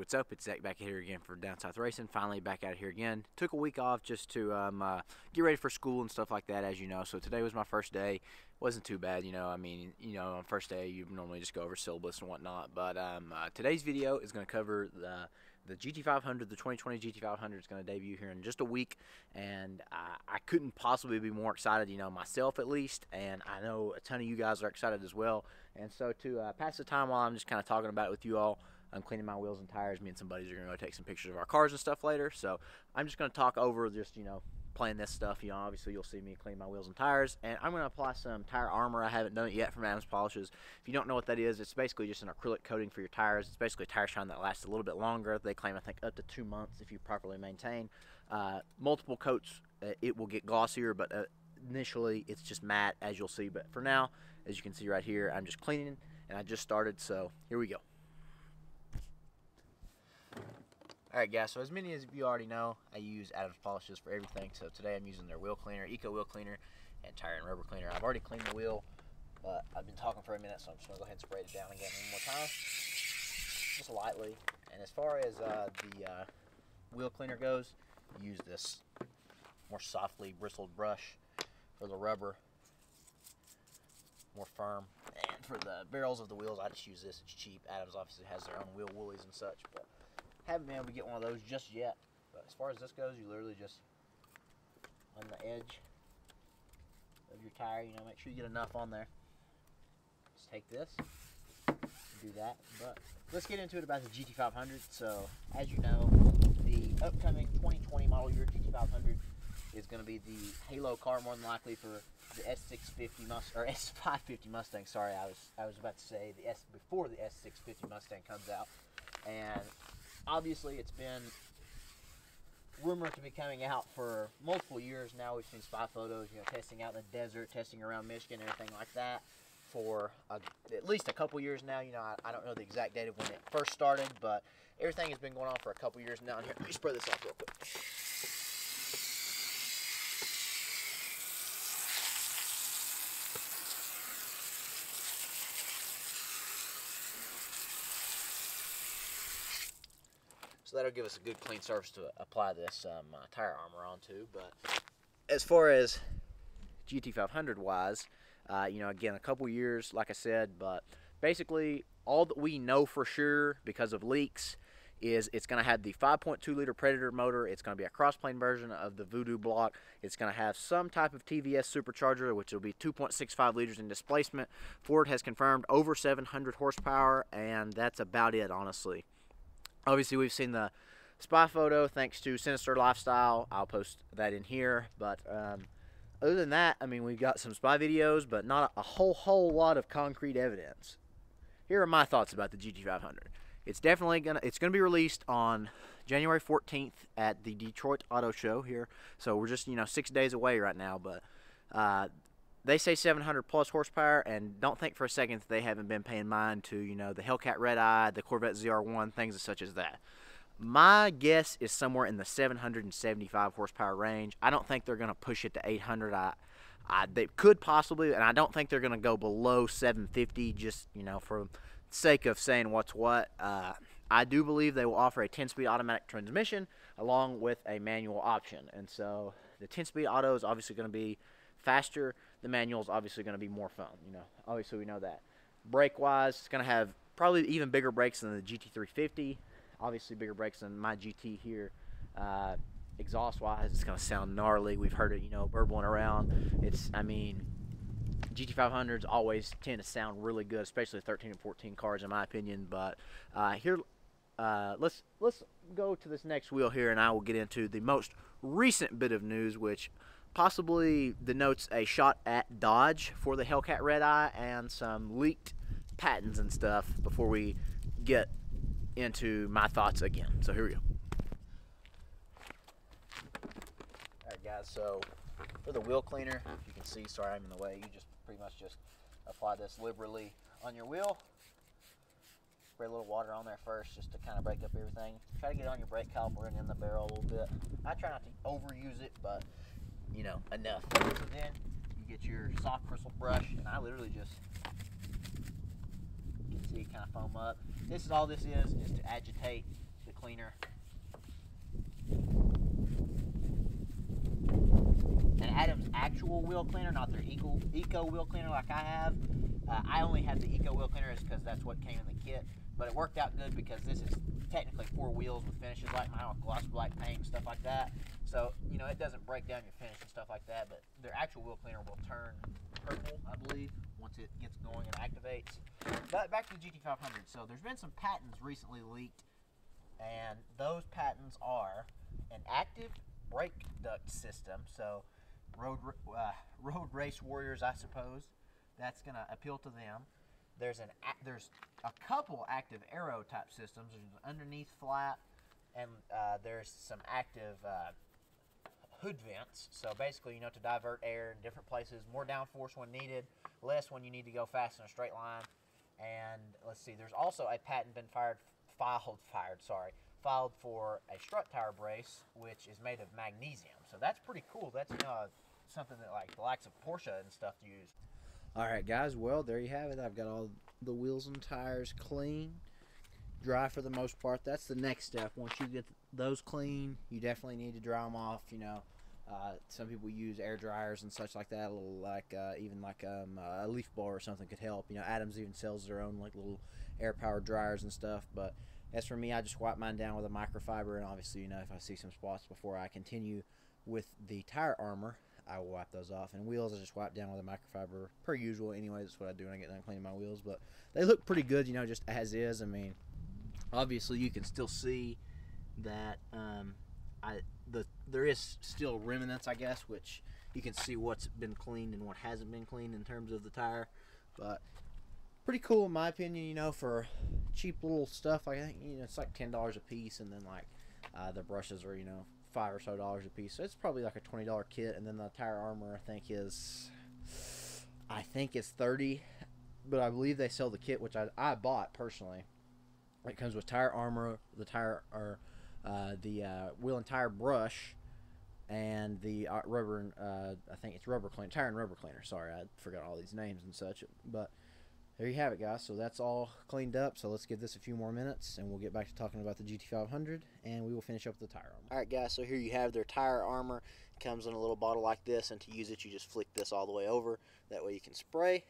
What's up? It's Zach back here again for Down South Racing. Finally back out here again. Took a week off just to get ready for school and stuff like that, as you know. So today was my first day. Wasn't too bad, you know. I mean, you know, on first day you normally just go over syllabus and whatnot. But today's video is going to cover the GT500, the 2020 GT500 is going to debut here in just a week, and I couldn't possibly be more excited, you know, myself at least, and I know a ton of you guys are excited as well. And so to pass the time while I'm just kind of talking about it with you all, I'm cleaning my wheels and tires. Me and some buddies are going to go take some pictures of our cars and stuff later. So I'm just going to talk over just, you know, playing this stuff. You know, obviously you'll see me clean my wheels and tires. And I'm going to apply some tire armor. I haven't done it yet from Adams Polishes. If you don't know what that is, it's basically just an acrylic coating for your tires. It's basically a tire shine that lasts a little bit longer. They claim, I think, up to 2 months if you properly maintain. Multiple coats, it will get glossier, but initially it's just matte, as you'll see. But for now, as you can see right here, I'm just cleaning, and I just started, so here we go. Alright guys, so as many as you already know, I use Adams Polishes for everything. So today I'm using their wheel cleaner, Eco Wheel Cleaner, and tire and rubber cleaner. I've already cleaned the wheel, but I've been talking for a minute, so I'm just going to go ahead and spray it down again one more time. Just lightly. And as far as the wheel cleaner goes, use this more softly bristled brush for the rubber, more firm. And for the barrels of the wheels, I just use this. It's cheap. Adams obviously has their own wheel woolies and such, but haven't been able to get one of those just yet. But as far as this goes, you literally just on the edge of your tire, you know, make sure you get enough on there. Just take this and do that. But let's get into it about the GT500. So as you know, the upcoming 2020 model year GT500 is going to be the halo car, more than likely, for the S650 Mustang, or S550 Mustang. Sorry, I was about to say the S before the S650 Mustang comes out. And obviously, it's been rumored to be coming out for multiple years now. We've seen spy photos, you know, testing out in the desert, testing around Michigan, everything like that, for at least a couple years now. You know, I don't know the exact date of when it first started, but everything has been going on for a couple years now. And here, let me spray this off real quick. So that'll give us a good clean surface to apply this tire armor onto. But as far as GT500 wise, you know, again, a couple years, like I said, but basically all that we know for sure because of leaks is it's going to have the 5.2 liter Predator motor. It's going to be a cross-plane version of the Voodoo block. It's going to have some type of TVS supercharger, which will be 2.65 liters in displacement. Ford has confirmed over 700 horsepower, and that's about it, honestly. Obviously, we've seen the spy photo thanks to Sinister Lifestyle. I'll post that in here. But other than that, I mean, we've got some spy videos, but not a whole lot of concrete evidence. Here are my thoughts about the GT500. It's definitely gonna be released on January 14th at the Detroit Auto Show here. So we're just, you know, 6 days away right now. But they say 700 plus horsepower, and don't think for a second that they haven't been paying mind to, you know, the Hellcat Red Eye, the Corvette ZR1, things such as that. My guess is somewhere in the 775 horsepower range. I don't think they're going to push it to 800. They could possibly, and I don't think they're going to go below 750, just, you know, for the sake of saying what's what. I do believe they will offer a 10-speed automatic transmission along with a manual option. And so the 10-speed auto is obviously going to be faster. The manual is obviously going to be more fun, you know. Obviously, we know that. Brake-wise, it's going to have probably even bigger brakes than the GT350. Obviously, bigger brakes than my GT here. Exhaust-wise, it's going to sound gnarly. We've heard it, you know, burbling around. It's, I mean, GT500s always tend to sound really good, especially 13 and 14 cars, in my opinion. But here, let's go to this next wheel here, and I will get into the most recent bit of news, which possibly denotes a shot at Dodge for the Hellcat Red Eye and some leaked patents and stuff before we get into my thoughts again. So here we go. Alright guys, so for the wheel cleaner, if you can see, sorry I'm in the way, you just pretty much just apply this liberally on your wheel. Spray a little water on there first just to kind of break up everything. Try to get it on your brake caliper and in the barrel a little bit. I try not to overuse it, but you know, enough. So then you get your soft bristle brush, and I literally just, you can see it kind of foam up. This is all this is to agitate cleaner. And Adam's actual wheel cleaner, not their eco wheel cleaner like I have. I only have the eco wheel cleaner because that's what came in the kit. But it worked out good because this is technically 4 wheels with finishes like mine with gloss black paint and stuff like that. So, you know, it doesn't break down your finish and stuff like that, but their actual wheel cleaner will turn purple, I believe, once it gets going and activates. But back to the GT500. So there's been some patents recently leaked, and those patents are an active brake duct system. So road race warriors, I suppose, that's going to appeal to them. There's a couple active aero type systems. There's an underneath flap, and there's some active hood vents. So basically, you know, to divert air in different places, more downforce when needed, less when you need to go fast in a straight line. And let's see, there's also a patent been filed for a strut tire brace, which is made of magnesium. So that's pretty cool. That's something that like the likes of Porsche and stuff use. All right, guys, well, there you have it. I've got all the wheels and tires clean, dry for the most part. That's the next step. Once you get those clean, you definitely need to dry them off. You know, some people use air dryers and such like that. A little like even like a leaf blower or something could help. You know, Adams even sells their own like little air-powered dryers and stuff. But as for me, I just wipe mine down with a microfiber, and obviously, you know, if I see some spots before I continue with the tire armor, I will wipe those off. And wheels, I just wipe down with a microfiber per usual. Anyway, that's what I do when I get done cleaning my wheels. But they look pretty good, you know, just as is. I mean, obviously you can still see that there is still remnants, I guess, which you can see what's been cleaned and what hasn't been cleaned in terms of the tire. But pretty cool in my opinion, you know, for cheap little stuff. I think, you know, it's like $10 a piece, and then like the brushes are, you know, $5 or so a piece. So it's probably like a $20 kit, and then the tire armor I think is $30, but I believe they sell the kit, which I bought personally. It comes with tire armor, the tire or the wheel and tire brush, and the rubber. I think it's rubber cleaner, tire and rubber cleaner. Sorry, I forgot all these names and such. But there you have it, guys. So that's all cleaned up. So let's give this a few more minutes, and we'll get back to talking about the GT500, and we will finish up with the tire armor. All right, guys. So here you have their tire armor. It comes in a little bottle like this, and to use it, you just flick this all the way over. That way you can spray.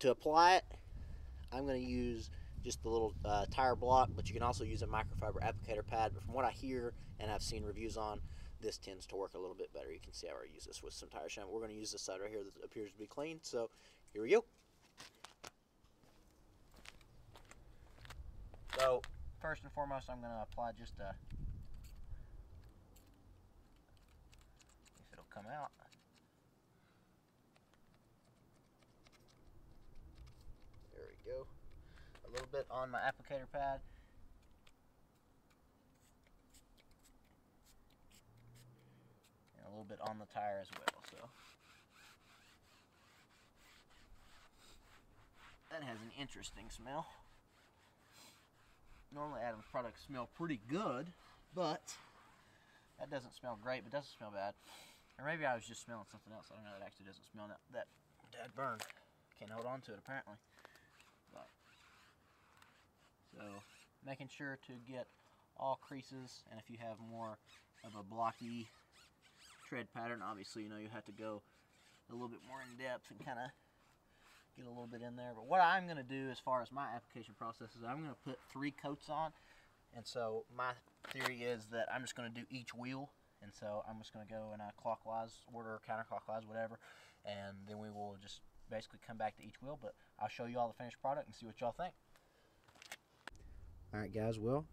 To apply it, I'm going to use just the little tire block, but you can also use a microfiber applicator pad. But from what I hear and I've seen reviews on, this tends to work a little bit better. You can see how I use this with some tire shine. We're going to use this side right here that appears to be clean. So here we go. So first and foremost, I'm going to apply just a, if it'll come out. There we go. A little bit on my applicator pad. And a little bit on the tire as well. So that has an interesting smell. Normally Adam's products smell pretty good, but that doesn't smell great, but doesn't smell bad. Or maybe I was just smelling something else. I don't know, it actually doesn't smell that burn. Can't hold on to it apparently. But, so making sure to get all creases, and if you have more of a blocky tread pattern, obviously, you know, you have to go a little bit more in depth and kind of get a little bit in there. But what I'm going to do as far as my application process is I'm going to put 3 coats on. And so my theory is that I'm just going to do each wheel. And so I'm just going to go in a clockwise order, counterclockwise, whatever. And then we will just basically come back to each wheel. But I'll show you all the finished product and see what y'all think. Alright guys, well,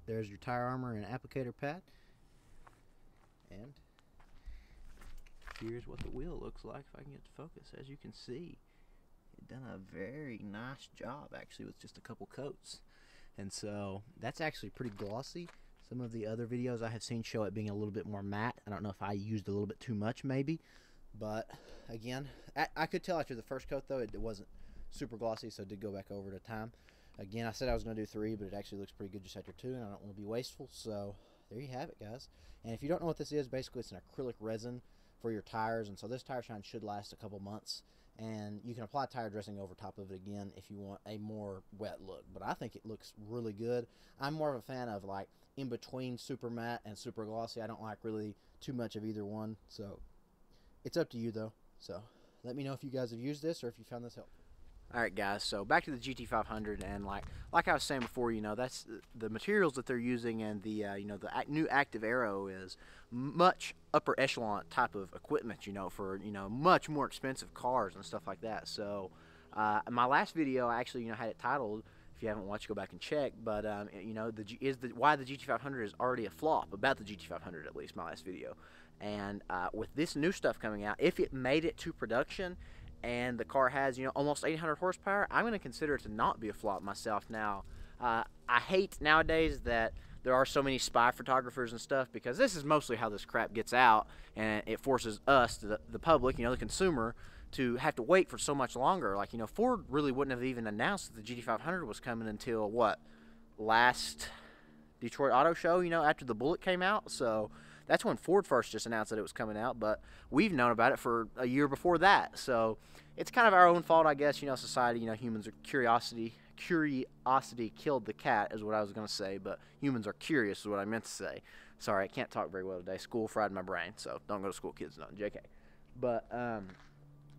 there's your tire armor and applicator pad. And here's what the wheel looks like if I can get to focus. As you can see, done a very nice job actually with just a couple coats, and so that's actually pretty glossy. Some of the other videos I have seen show it being a little bit more matte. I don't know if I used a little bit too much maybe, but again, I could tell after the first coat though it wasn't super glossy, so I did go back over to time. Again, I said I was going to do 3, but it actually looks pretty good just after 2, and I don't want to be wasteful. So there you have it, guys. And if you don't know what this is, basically it's an acrylic resin for your tires, and so this tire shine should last a couple months. and you can apply tire dressing over top of it again if you want a more wet look. But I think it looks really good. I'm more of a fan of like in between super matte and super glossy. I don't like really too much of either one, so it's up to you though. So let me know if you guys have used this or if you found this helpful. All right, guys, so back to the GT500, and like I was saying before, you know, that's the materials that they're using, and the you know, the new active aero is much upper echelon type of equipment, you know, for, you know, much more expensive cars and stuff like that. So in my last video, I actually, you know, had it titled, if you haven't watched, go back and check, but you know, why the GT500 is already a flop, about the GT500 at least, my last video. And with this new stuff coming out, if it made it to production and the car has, you know, almost 800 horsepower, I'm going to consider it to not be a flop myself. Now, I hate nowadays that there are so many spy photographers and stuff, because this is mostly how this crap gets out, and it forces us, the public, you know, the consumer, to have to wait for so much longer. Like, you know, Ford really wouldn't have even announced that the GT500 was coming until, what, last Detroit Auto Show, you know, after the Bullet came out. So that's when Ford first just announced that it was coming out, but we've known about it for a year before that. So it's kind of our own fault, I guess. You know, society, you know, humans are curiosity killed the cat is what I was going to say, but humans are curious is what I meant to say. Sorry, I can't talk very well today. School fried my brain, so don't go to school, kids. No, JK. But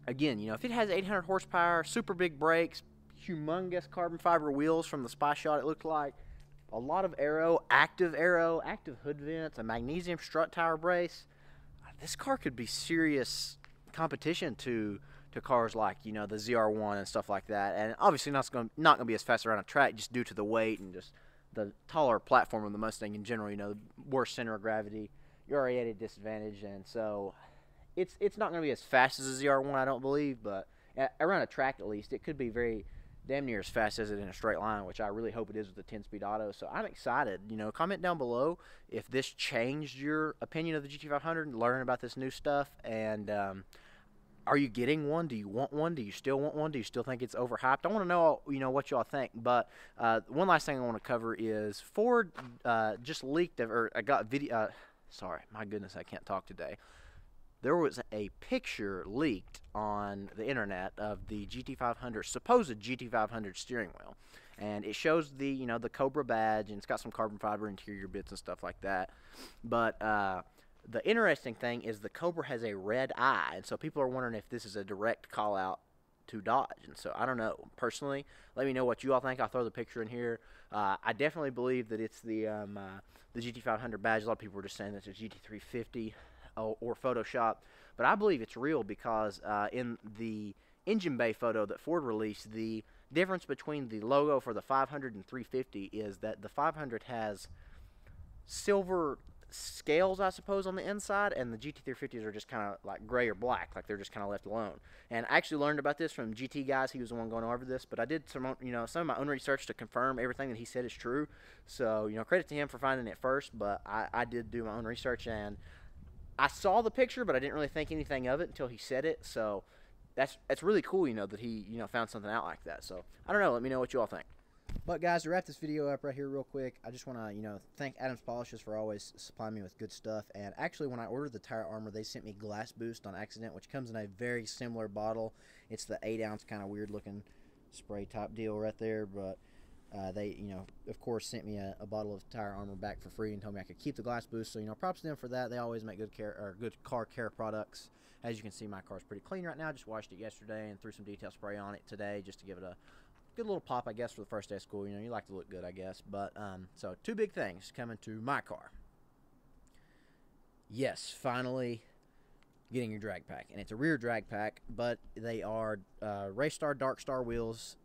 again, you know, if it has 800 horsepower, super big brakes, humongous carbon fiber wheels from the spy shot, it looked like, a lot of active hood vents, a magnesium strut tower brace. This car could be serious competition to cars like, you know, the ZR1 and stuff like that. And obviously not gonna be as fast around a track, just due to the weight and just the taller platform of the Mustang in general. You know, worse center of gravity, you're already at a disadvantage, and so it's not gonna be as fast as a ZR1, I don't believe, but around a track at least, it could be very damn near as fast as it in a straight line, which I really hope it is with the 10-speed auto. So I'm excited. You know, comment down below if this changed your opinion of the GT500, learning about this new stuff, and are you getting one? Do you want one? Do you still want one? Do you still think it's overhyped? I want to know, you know, what y'all think. But one last thing I want to cover is Ford just leaked, or I got video. Sorry, my goodness, I can't talk today. There was a picture leaked on the internet of the GT500, supposed GT500 steering wheel, and it shows the, you know, the Cobra badge, and it's got some carbon fiber interior bits and stuff like that. But the interesting thing is the Cobra has a red eye, and so people are wondering if this is a direct call out to Dodge. And so I don't know. Personally, let me know what you all think. I'll throw the picture in here. I definitely believe that it's the GT500 badge. A lot of people were just saying that it's a GT350 or Photoshop, but I believe it's real, because in the engine bay photo that Ford released, the difference between the logo for the 500 and 350 is that the 500 has silver scales, I suppose, on the inside, and the GT350s are just kind of like gray or black, like they're just kind of left alone. And I actually learned about this from GT Guys. He was the one going over this, but I did some, you know, some of my own research to confirm everything that he said is true. So, you know, credit to him for finding it first, but I did do my own research, and I saw the picture, but I didn't really think anything of it until he said it. So that's really cool, you know, that he, you know, found something out like that. So I don't know. Let me know what you all think. But guys, to wrap this video up right here real quick, I just want to, you know, thank Adams Polishes for always supplying me with good stuff. And actually, when I ordered the tire armor, they sent me Glass Boost on accident, which comes in a very similar bottle. It's the 8-ounce kind of weird looking spray type deal right there, but they, you know, of course, sent me a bottle of tire armor back for free and told me I could keep the Glass Boost. So, you know, props to them for that. They always make good car care products. As you can see, my car's pretty clean right now. Just washed it yesterday and threw some detail spray on it today just to give it a good little pop, I guess, for the first day of school. You know, you like to look good, I guess. But so two big things coming to my car. Yes, finally getting your drag pack, and it's a rear drag pack, but they are Raystar Dark Star wheels,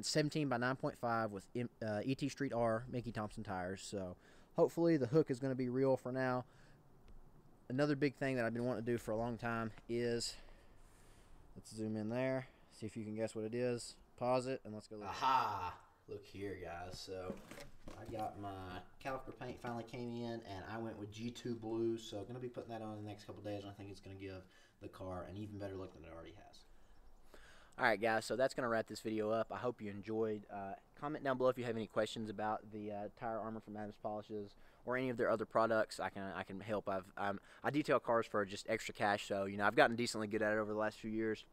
17 by 9.5 with ET Street R Mickey Thompson tires. So hopefully the hook is going to be real for now. Another big thing that I've been wanting to do for a long time is, let's zoom in there, see if you can guess what it is. Pause it and let's go look. Aha! Look here, guys. So I got my caliper paint finally came in, and I went with G2 Blue. So I'm going to be putting that on in the next couple of days, and I think it's going to give the car an even better look than it already has. Alright, guys, so that's going to wrap this video up. I hope you enjoyed. Comment down below if you have any questions about the tire armor from Adams Polishes or any of their other products. I can help. I detail cars for just extra cash, so, you know, I've gotten decently good at it over the last few years.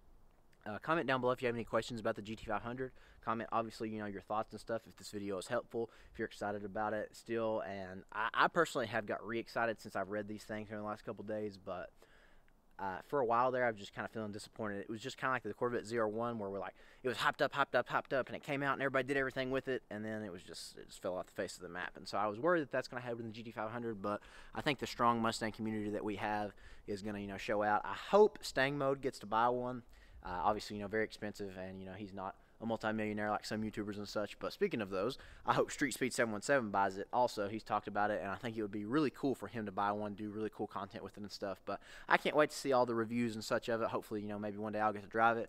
Comment down below if you have any questions about the GT500. Comment, obviously, you know, your thoughts and stuff, if this video is helpful, if you're excited about it still. And I personally have got re-excited since I've read these things here in the last couple days, but for a while there, I was just kind of feeling disappointed. It was just kind of like the Corvette ZR1, where we're like, it was hyped up, and it came out, and everybody did everything with it, and then it just fell off the face of the map. And so I was worried that that's going to happen in the GT500, but I think the strong Mustang community that we have is going to, you know, show out. I hope Stang Mode gets to buy one. Obviously, you know, very expensive, and, you know, he's not a multi-millionaire like some YouTubers and such. But speaking of those, I hope Street Speed 717 buys it also. He's talked about it, and I think it would be really cool for him to buy one, do really cool content with it and stuff. But I can't wait to see all the reviews and such of it. Hopefully, you know, maybe one day I'll get to drive it.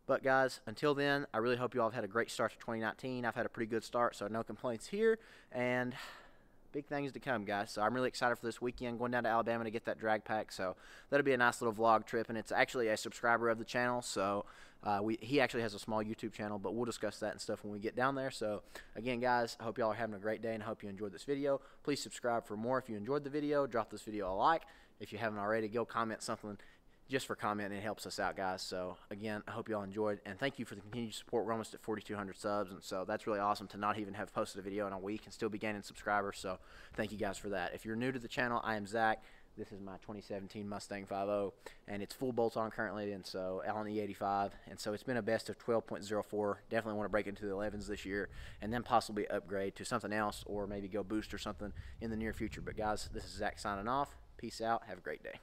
But guys, until then, I really hope you all have had a great start to 2019. I've had a pretty good start, so no complaints here. And big things to come, guys. So I'm really excited for this weekend, going down to Alabama to get that drag pack. So that'll be a nice little vlog trip, and it's actually a subscriber of the channel. So he actually has a small YouTube channel, but we'll discuss that and stuff when we get down there. So again, guys, I hope y'all are having a great day, and I hope you enjoyed this video. Please subscribe for more if you enjoyed the video. Drop this video a like. If you haven't already, go comment something just for commenting. It helps us out, guys. So again, I hope you all enjoyed, and thank you for the continued support. We're almost at 4,200 subs, and so that's really awesome to not even have posted a video in a week and still be gaining subscribers. So thank you guys for that. If you're new to the channel, I am Zach. This is my 2017 Mustang 5.0, and it's full bolt-on currently, and so on the E85, and so it's been a best of 12.04. Definitely want to break into the 11s this year, and then possibly upgrade to something else, or maybe go boost or something in the near future. But guys, this is Zach signing off. Peace out. Have a great day.